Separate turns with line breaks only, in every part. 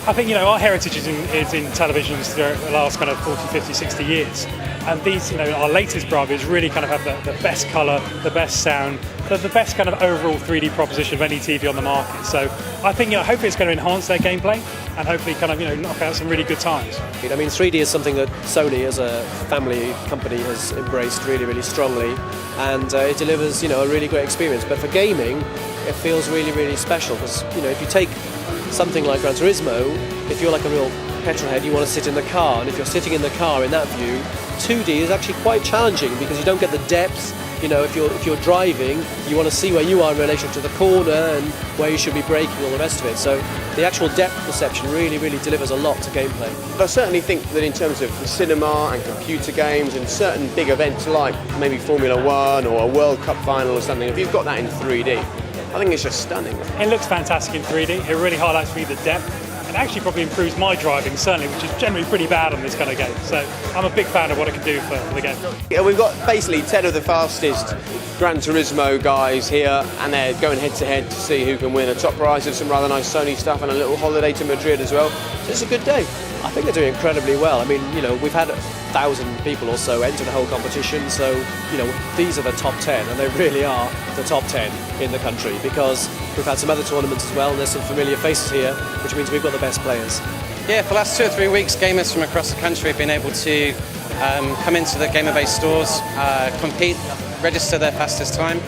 I think, our heritage is in televisions through the last kind of 40, 50, 60 years. And these, our latest Bravas really kind of have the best colour, the best sound, the best kind of overall 3D proposition of any TV on the market. So I think, hopefully it's going to enhance their gameplay and hopefully kind of, knock out some really good times.
I mean, 3D is something that Sony as a family company has embraced really, really strongly, and it delivers, a really great experience. But for gaming, it feels really, really special because, if you take something like Gran Turismo, if you're like a real petrolhead, you want to sit in the car, and if you're sitting in the car in that view, 2D is actually quite challenging because you don't get the depth. If you're driving, you want to see where you are in relation to the corner and where you should be braking, all the rest of it. So the actual depth perception really, really delivers a lot to gameplay.
I certainly think that in terms of cinema and computer games and certain big events like maybe Formula One or a World Cup final or something, if you've got that in 3D, I think it's just stunning.
It looks fantastic in 3D. It really highlights for me the depth. It actually probably improves my driving, certainly, which is generally pretty bad on this kind of game. So I'm a big fan of what it can do for the game.
Yeah, we've got basically 10 of the fastest Gran Turismo guys here, and they're going head to head to see who can win a top prize of some rather nice Sony stuff and a little holiday to Madrid as well. So it's a good day.
I think they're doing incredibly well. I mean, we've had 1,000 people or so enter the whole competition, so, these are the top 10, and they really are the top 10 in the country, because we've had some other tournaments as well, and there's some familiar faces here, which means we've got the best players.
Yeah, for the last 2 or 3 weeks, gamers from across the country have been able to come into the gamer-based stores, compete, register their fastest time,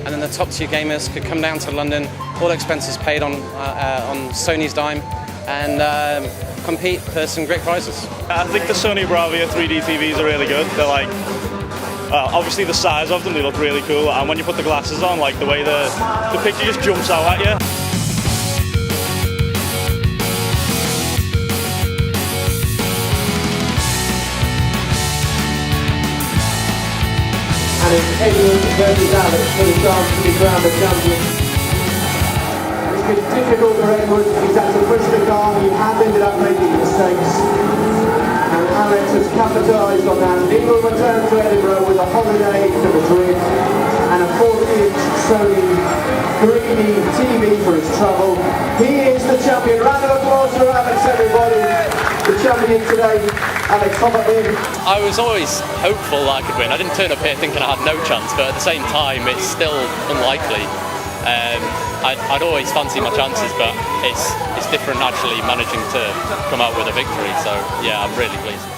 and then the top 2 gamers could come down to London, all expenses paid on Sony's dime, and compete for some great prizes.
I think the Sony Bravia 3D TVs are really good. They're like, obviously the size of them, they look really cool, and when you put the glasses on, like the way the picture just jumps out at you.
And it's Edward versus Alex for the chance to be crowned the champion. It's been difficult for Edward. He's had to push the car. He has ended up making mistakes. And Alex has capitalised on that. Ingram returns to Edinburgh with a holiday to Madrid and a 40-inch Sony 3D TV for his trouble. He is the champion. Round of applause for Alex, everybody. The champion today, Alex, hop up in.
I was always hopeful that I could win. I didn't turn up here thinking I had no chance, but at the same time, it's still unlikely. I'd always fancy my chances, but it's different actually managing to come out with a victory. So yeah, I'm really pleased.